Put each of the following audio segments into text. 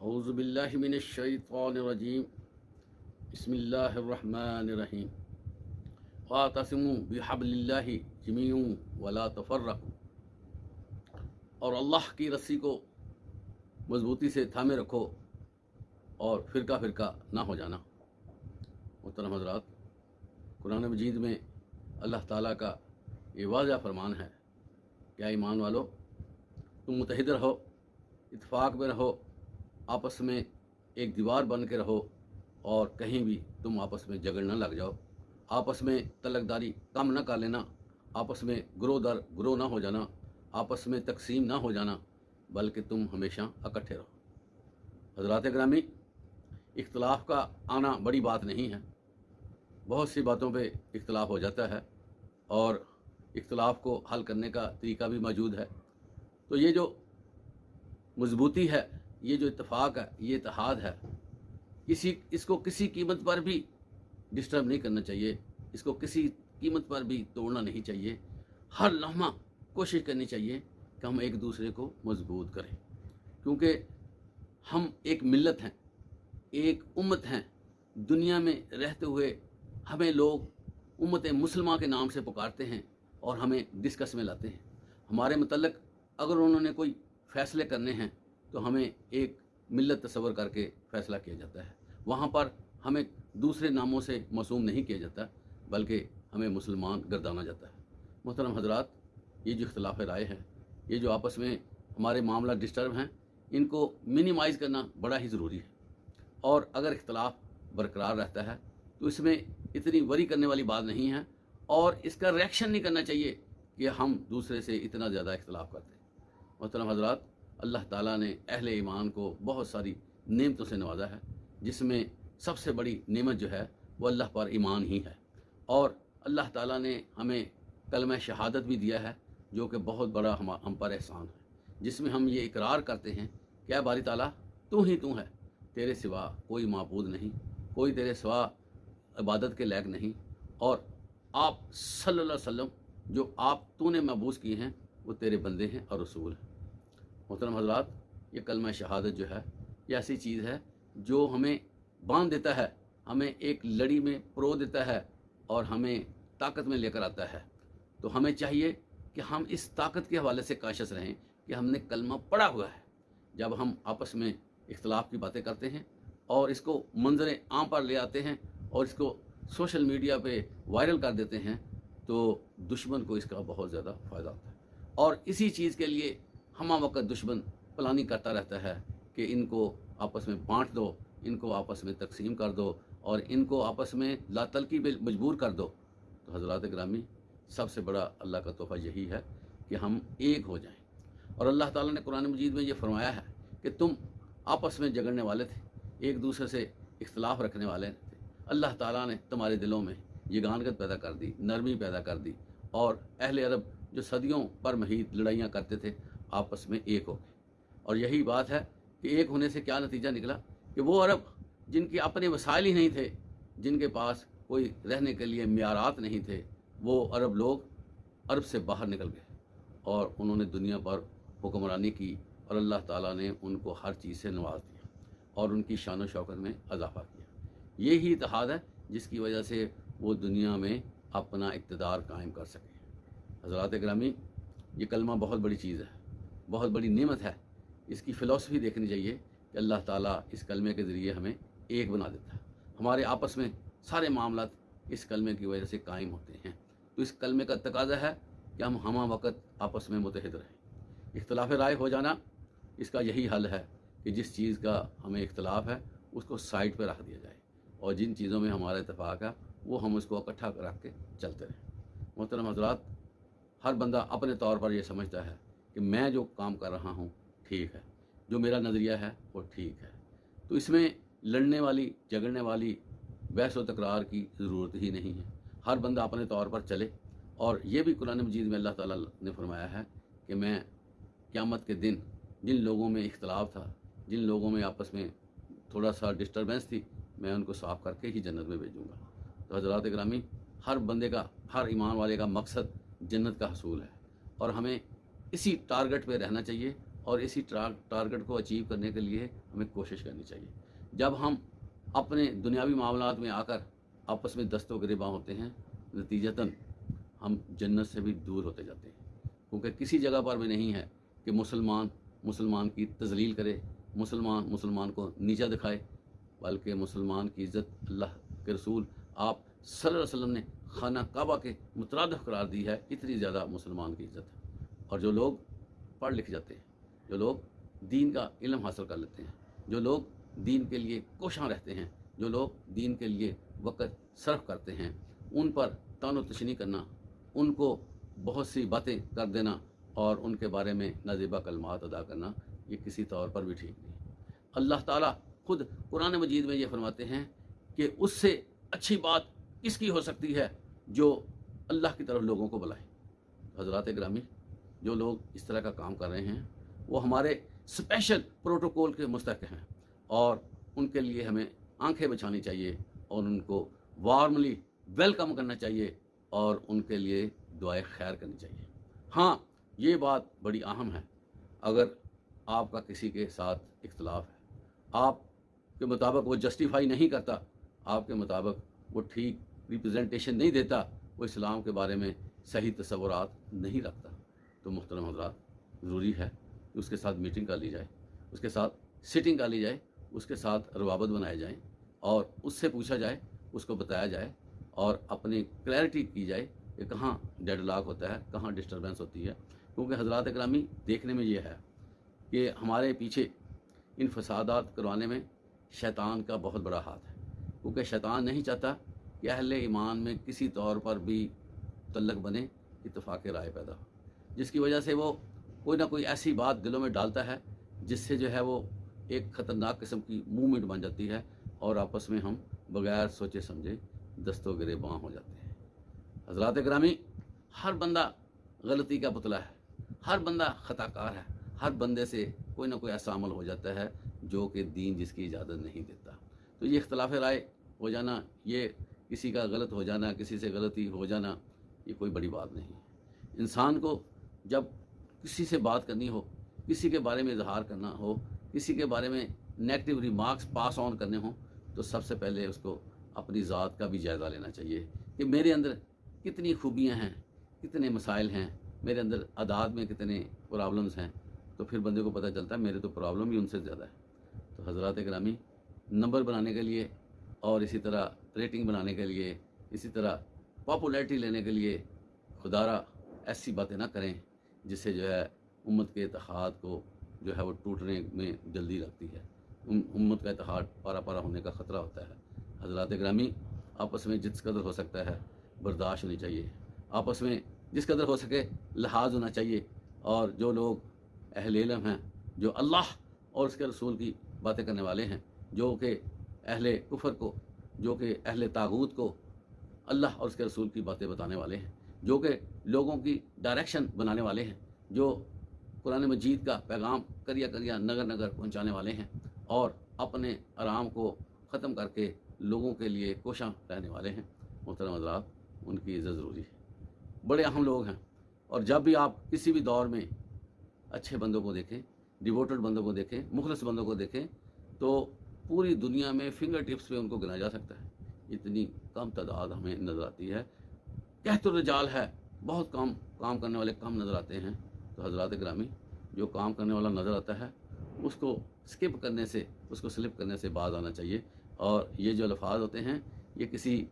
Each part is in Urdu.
اعوذ باللہ من الشیطان الرجیم بسم اللہ الرحمن الرحیم واعتصموا بحبل اللہ جميعا ولا تفرقوا، اور اللہ کی رسی کو مضبوطی سے تھامے رکھو اور فرقہ فرقہ نہ ہو جانا۔ محترم حضرات، قرآن مجید میں اللہ تعالیٰ کا یہ واضح فرمان ہے کہ اے ایمان والو، تم متحد رہو، اتفاق میں رہو، آپس میں ایک دیوار بن کے رہو، اور کہیں بھی تم آپس میں جھگڑ نہ لگ جاؤ، آپس میں تلقداری کم نہ کر لینا، آپس میں گروہ در گروہ نہ ہو جانا، آپس میں تقسیم نہ ہو جانا، بلکہ تم ہمیشہ اکٹھے رہو۔ حضرات گرامی، اختلاف کا آنا بڑی بات نہیں ہے، بہت سی باتوں پہ اختلاف ہو جاتا ہے اور اختلاف کو حل کرنے کا طریقہ بھی موجود ہے۔ تو یہ جو مضبوطی ہے، یہ جو اتفاق ہے، یہ اتحاد ہے، اس کو کسی قیمت پر بھی ڈسٹرب نہیں کرنا چاہیے، اس کو کسی قیمت پر بھی توڑنا نہیں چاہیے۔ ہر لمحہ کوشش کرنی چاہیے کہ ہم ایک دوسرے کو مضبوط کریں، کیونکہ ہم ایک ملت ہیں، ایک امت ہیں۔ دنیا میں رہتے ہوئے ہمیں لوگ امت مسلمہ کے نام سے پکارتے ہیں اور ہمیں ڈسکس میں لاتے ہیں۔ ہمارے متعلق اگر انہوں نے کوئی فیصلے کرنے ہیں تو ہمیں ایک ملت تصور کر کے فیصلہ کیا جاتا ہے، وہاں پر ہمیں دوسرے ناموں سے موسوم نہیں کیا جاتا، بلکہ ہمیں مسلمان گردانا جاتا ہے۔ محترم حضرات، یہ جو اختلاف رائے ہے، یہ جو آپس میں ہمارے معاملہ ڈسٹرب ہیں، ان کو منیمائز کرنا بڑا ہی ضروری ہے، اور اگر اختلاف برقرار رہتا ہے تو اس میں اتنی وری کرنے والی بات نہیں ہے، اور اس کا ریئیکشن نہیں کرنا چاہیے کہ ہم دوسرے سے اتنا زیادہ اختلاف کرتے ہیں۔ محترم حضرات، اللہ تعالیٰ نے اہل ایمان کو بہت ساری نعمتوں سے نوازا ہے، جس میں سب سے بڑی نعمت جو ہے وہ اللہ پر ایمان ہی ہے، اور اللہ تعالیٰ نے ہمیں کلمہ شہادت بھی دیا ہے، جو کہ بہت بڑا ہم پر احسان ہے، جس میں ہم یہ اقرار کرتے ہیں کہ اے باری تعالیٰ، تو ہی تو ہے، تیرے سوا کوئی معبود نہیں، کوئی تیرے سوا عبادت کے لائق نہیں، اور آپ صلی اللہ علیہ وسلم جو تو نے مبعوث کیے ہیں وہ تیرے بندے ہیں اور رسول ہیں۔ محترم حضرات، یہ کلمہ شہادت جو ہے یہ ایسی چیز ہے جو ہمیں باندھ دیتا ہے، ہمیں ایک لڑی میں پرو دیتا ہے اور ہمیں طاقت میں لے کر آتا ہے۔ تو ہمیں چاہیے کہ ہم اس طاقت کے حوالے سے کاشس رہیں کہ ہم نے کلمہ پڑھا ہوا ہے۔ جب ہم آپس میں اختلاف کی باتیں کرتے ہیں اور اس کو منظر عام پر لے آتے ہیں اور اس کو سوشل میڈیا پہ وائرل کر دیتے ہیں، تو دشمن کو اس کا بہت زیادہ فائدہ ہوتا ہے، اور اسی چیز کے لیے ہمہ وقت دشمن پلاننگ کرتا رہتا ہے کہ ان کو آپس میں بانٹ دو، ان کو آپس میں تقسیم کر دو، اور ان کو آپس میں لا تلقی پہ مجبور کر دو۔ تو حضرات گرامی، سب سے بڑا اللہ کا تحفہ یہی ہے کہ ہم ایک ہو جائیں، اور اللہ تعالیٰ نے قرآن مجید میں یہ فرمایا ہے کہ تم آپس میں جھگڑنے والے تھے، ایک دوسرے سے اختلاف رکھنے والے تھے، اللہ تعالیٰ نے تمہارے دلوں میں یگانگت پیدا کر دی، نرمی پیدا کر دی، اور اہل عرب جو صدیوں پر محیط لڑائیاں کرتے تھے آپس میں ایک ہو گئے۔ اور یہی بات ہے کہ ایک ہونے سے کیا نتیجہ نکلا کہ وہ عرب جن کے اپنے وسائل ہی نہیں تھے، جن کے پاس کوئی رہنے کے لیے معیارات نہیں تھے، وہ عرب لوگ عرب سے باہر نکل گئے اور انہوں نے دنیا پر حکمرانی کی، اور اللہ تعالیٰ نے ان کو ہر چیز سے نواز دیا اور ان کی شان و شوکت میں اضافہ کیا۔ یہی اتحاد ہے جس کی وجہ سے وہ دنیا میں اپنا اقتدار قائم کر سکے۔ حضرات گرامی، یہ کلمہ بہت بڑی چیز ہے، بہت بڑی نعمت ہے۔ اس کی فلسفی دیکھنی چاہیے کہ اللہ تعالیٰ اس کلمے کے ذریعے ہمیں ایک بنا دیتا ہے، ہمارے آپس میں سارے معاملات اس کلمے کی وجہ سے قائم ہوتے ہیں۔ تو اس کلمے کا تقاضا ہے کہ ہم ہمہ وقت آپس میں متحد رہیں۔ اختلاف رائے ہو جانا، اس کا یہی حل ہے کہ جس چیز کا ہمیں اختلاف ہے اس کو سائڈ پہ رکھ دیا جائے، اور جن چیزوں میں ہمارا اتفاق ہے وہ ہم اس کو اکٹھا رکھ کے چلتے رہیں۔ محترم حضرات، ہر بندہ اپنے طور پر یہ سمجھتا ہے کہ میں جو کام کر رہا ہوں ٹھیک ہے، جو میرا نظریہ ہے وہ ٹھیک ہے، تو اس میں لڑنے والی، جھگڑنے والی، بحث و تکرار کی ضرورت ہی نہیں ہے۔ ہر بندہ اپنے طور پر چلے، اور یہ بھی قرآن مجید میں اللہ تعالیٰ نے فرمایا ہے کہ میں قیامت کے دن جن لوگوں میں اختلاف تھا، جن لوگوں میں آپس میں تھوڑا سا ڈسٹربنس تھی، میں ان کو صاف کر کے ہی جنت میں بھیجوں گا۔ تو حضرات گرامی، ہر بندے کا، ہر ایمان والے کا مقصد جنت کا حصول ہے، اور ہمیں اسی ٹارگٹ پہ رہنا چاہیے اور اسی ٹارگٹ کو اچیو کرنے کے لیے ہمیں کوشش کرنی چاہیے۔ جب ہم اپنے دنیاوی معاملات میں آ کر آپس میں دست و گریباں ہوتے ہیں، نتیجتاً ہم جنت سے بھی دور ہوتے جاتے ہیں، کیونکہ کسی جگہ پر بھی نہیں ہے کہ مسلمان کی تذلیل کرے، مسلمان کو نیچا دکھائے، بلکہ مسلمان کی عزت اللہ کے رسول آپ صلی اللہ علیہ وسلم نے خانہ کعبہ کے مترادف قرار دی ہے، اتنی زیادہ مسلمان کی عزت ہے۔ اور جو لوگ پڑھ لکھ جاتے ہیں، جو لوگ دین کا علم حاصل کر لیتے ہیں، جو لوگ دین کے لیے کوشاں رہتے ہیں، جو لوگ دین کے لیے وقت صرف کرتے ہیں، ان پر طعن و تشنیع کرنا، ان کو بہت سی باتیں کر دینا اور ان کے بارے میں نازیبہ کلمات ادا کرنا، یہ کسی طور پر بھی ٹھیک نہیں۔ اللہ تعالیٰ خود قرآن مجید میں یہ فرماتے ہیں کہ اس سے اچھی بات کس کی ہو سکتی ہے جو اللہ کی طرف لوگوں کو بلائے۔ حضرات گرامی، جو لوگ اس طرح کا کام کر رہے ہیں وہ ہمارے اسپیشل پروٹوکول کے مستحق ہیں، اور ان کے لیے ہمیں آنکھیں بچھانی چاہیے اور ان کو وارملی ویلکم کرنا چاہیے اور ان کے لیے دعائے خیر کرنی چاہیے۔ ہاں، یہ بات بڑی اہم ہے، اگر آپ کا کسی کے ساتھ اختلاف ہے، آپ کے مطابق وہ جسٹیفائی نہیں کرتا، آپ کے مطابق وہ ٹھیک ریپرزنٹیشن نہیں دیتا، وہ اسلام کے بارے میں صحیح تصورات نہیں رکھتا، تو محترم حضرات، ضروری ہے کہ اس کے ساتھ میٹنگ کر لی جائے، اس کے ساتھ سیٹنگ کر لی جائے، اس کے ساتھ روابط بنائے جائیں اور اس سے پوچھا جائے، اس کو بتایا جائے اور اپنی کلیئرٹی کی جائے کہ کہاں ڈیڈ لاک ہوتا ہے، کہاں ڈسٹربنس ہوتی ہے۔ کیونکہ حضرات اکرامی، دیکھنے میں یہ ہے کہ ہمارے پیچھے ان فسادات کروانے میں شیطان کا بہت بڑا ہاتھ ہے، کیونکہ شیطان نہیں چاہتا کہ اہل ایمان میں کسی طور پر بھی تعلق بنے، اتفاق رائے پیدا ہو، جس کی وجہ سے وہ کوئی نہ کوئی ایسی بات دلوں میں ڈالتا ہے جس سے جو ہے وہ ایک خطرناک قسم کی موومنٹ بن جاتی ہے اور آپس میں ہم بغیر سوچے سمجھے دست و گریباں ہو جاتے ہیں۔ حضرات گرامی، ہر بندہ غلطی کا پتلا ہے، ہر بندہ خطا کار ہے، ہر بندے سے کوئی نہ کوئی ایسا عمل ہو جاتا ہے جو کہ دین جس کی اجازت نہیں دیتا۔ تو یہ اختلاف رائے ہو جانا، یہ کسی کا غلط ہو جانا، کسی سے غلطی ہو جانا، یہ کوئی بڑی بات نہیں ہے۔ انسان کو جب کسی سے بات کرنی ہو، کسی کے بارے میں اظہار کرنا ہو، کسی کے بارے میں نیگیٹو ریمارکس پاس آن کرنے ہوں، تو سب سے پہلے اس کو اپنی ذات کا بھی جائزہ لینا چاہیے کہ میرے اندر کتنی خوبیاں ہیں، کتنے مسائل ہیں، میرے اندر عادات میں کتنے پرابلمز ہیں، تو پھر بندے کو پتہ چلتا ہے میرے تو پرابلم ہی ان سے زیادہ ہے۔ تو حضرات گرامی، نمبر بنانے کے لیے اور اسی طرح ریٹنگ بنانے کے لیے، اسی طرح پاپولیرٹی لینے کے لیے خدا را ایسی باتیں نہ کریں جس سے جو ہے امت کے اتحاد کو جو ہے وہ ٹوٹنے میں جلدی لگتی ہے، امت کا اتحاد پارا پارا ہونے کا خطرہ ہوتا ہے۔ حضرات گرامی، آپس میں جس قدر ہو سکتا ہے برداشت ہونی چاہیے، آپس میں جس قدر ہو سکے لحاظ ہونا چاہیے، اور جو لوگ اہل علم ہیں، جو اللہ اور اس کے رسول کی باتیں کرنے والے ہیں، جو کہ اہل کفر کو، جو کہ اہل طاغوت کو اللہ اور اس کے رسول کی باتیں بتانے والے ہیں، جو کہ لوگوں کی ڈائریکشن بنانے والے ہیں، جو قرآن مجید کا پیغام کریا کریا نگر نگر پہنچانے والے ہیں، اور اپنے آرام کو ختم کر کے لوگوں کے لیے کوشاں رہنے والے ہیں، محترم حضرات، ان کی عزت ضروری ہے۔ بڑے اہم لوگ ہیں، اور جب بھی آپ کسی بھی دور میں اچھے بندوں کو دیکھیں، ڈیووٹڈ بندوں کو دیکھیں، مخلص بندوں کو دیکھیں، تو پوری دنیا میں فنگر ٹپس پہ ان کو گنا جا سکتا ہے، اتنی کم تعداد ہمیں نظر آتی ہے۔ کہت الرجال ہے، بہت کام کرنے والے کم نظر آتے ہیں۔ تو حضرات گرامی، جو کام کرنے والا نظر آتا ہے اس کو سکپ کرنے سے، اس کو سلپ کرنے سے باز آنا چاہیے، اور یہ جو الفاظ ہوتے ہیں یہ کسی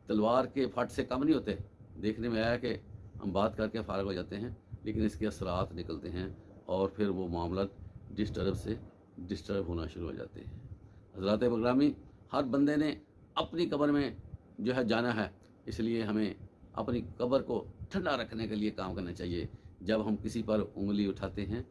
تلوار کے فٹ سے کم نہیں ہوتے۔ دیکھنے میں آیا کہ ہم بات کر کے فارغ ہو جاتے ہیں، لیکن اس کے اثرات نکلتے ہیں اور پھر وہ معاملات ڈسٹرب ہونا شروع ہو جاتے ہیں۔ حضرات گرامی، ہر بندے نے اپنی قبر میں جو ہے جانا ہے، اس لیے ہمیں اپنی قبر کو ٹھنڈا رکھنے کے لیے کام کرنا چاہیے۔ جب ہم کسی پر انگلی اٹھاتے ہیں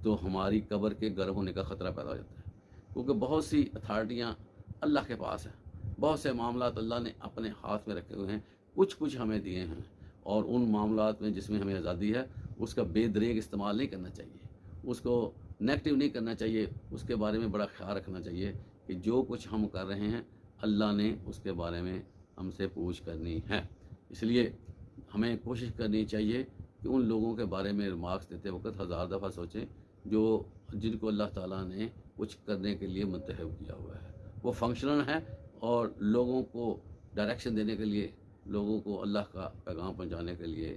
تو ہماری قبر کے گرم ہونے کا خطرہ پیدا ہو جاتا ہے، کیونکہ بہت سی اتھارٹیاں اللہ کے پاس ہیں، بہت سے معاملات اللہ نے اپنے ہاتھ میں رکھے ہوئے ہیں، کچھ ہمیں دیے ہیں، اور ان معاملات میں جس میں ہمیں آزادی ہے اس کا بے دریغ استعمال نہیں کرنا چاہیے، اس کو نیگیٹو نہیں کرنا چاہیے، اس کے بارے میں بڑا خیال رکھنا چاہیے کہ جو کچھ ہم کر رہے ہیں اللہ نے اس کے بارے میں ہم سے پوچھ کرنی ہے۔ اس لیے ہمیں کوشش کرنی چاہیے کہ ان لوگوں کے بارے میں ریمارکس دیتے وقت 1000 دفعہ سوچیں جو جن کو اللہ تعالیٰ نے کچھ کرنے کے لیے منتخب کیا ہوا ہے، وہ فنکشنل ہیں اور لوگوں کو ڈائریکشن دینے کے لیے، لوگوں کو اللہ کا پیغام پہنچانے کے لیے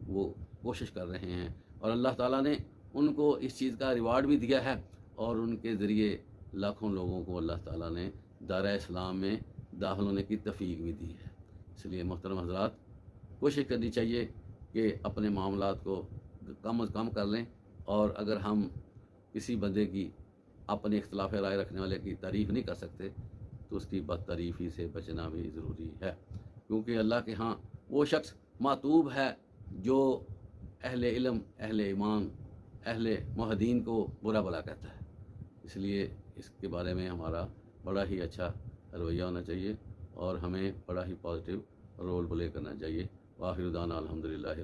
وہ کوشش کر رہے ہیں، اور اللہ تعالیٰ نے ان کو اس چیز کا ریوارڈ بھی دیا ہے، اور ان کے ذریعے لاکھوں لوگوں کو اللہ تعالیٰ نے دائرہ اسلام میں داخل ہونے کی توفیق بھی دی ہے۔ اس لیے محترم حضرات، کوشش کرنی چاہیے کہ اپنے معاملات کو کم از کم کر لیں، اور اگر ہم کسی بندے کی، اپنے اختلاف رائے رکھنے والے کی تعریف نہیں کر سکتے تو اس کی بد تعریفی سے بچنا بھی ضروری ہے، کیونکہ اللہ کے ہاں وہ شخص معتوب ہے جو اہل علم، اہل ایمان، اہل موحدین کو برا بھلا کہتا ہے۔ اس لیے اس کے بارے میں ہمارا بڑا ہی اچھا رویہ ہونا چاہیے، اور ہمیں بڑا ہی پازیٹیو رول پلے کرنا چاہیے۔ وآخر دعوانا الحمدللہ۔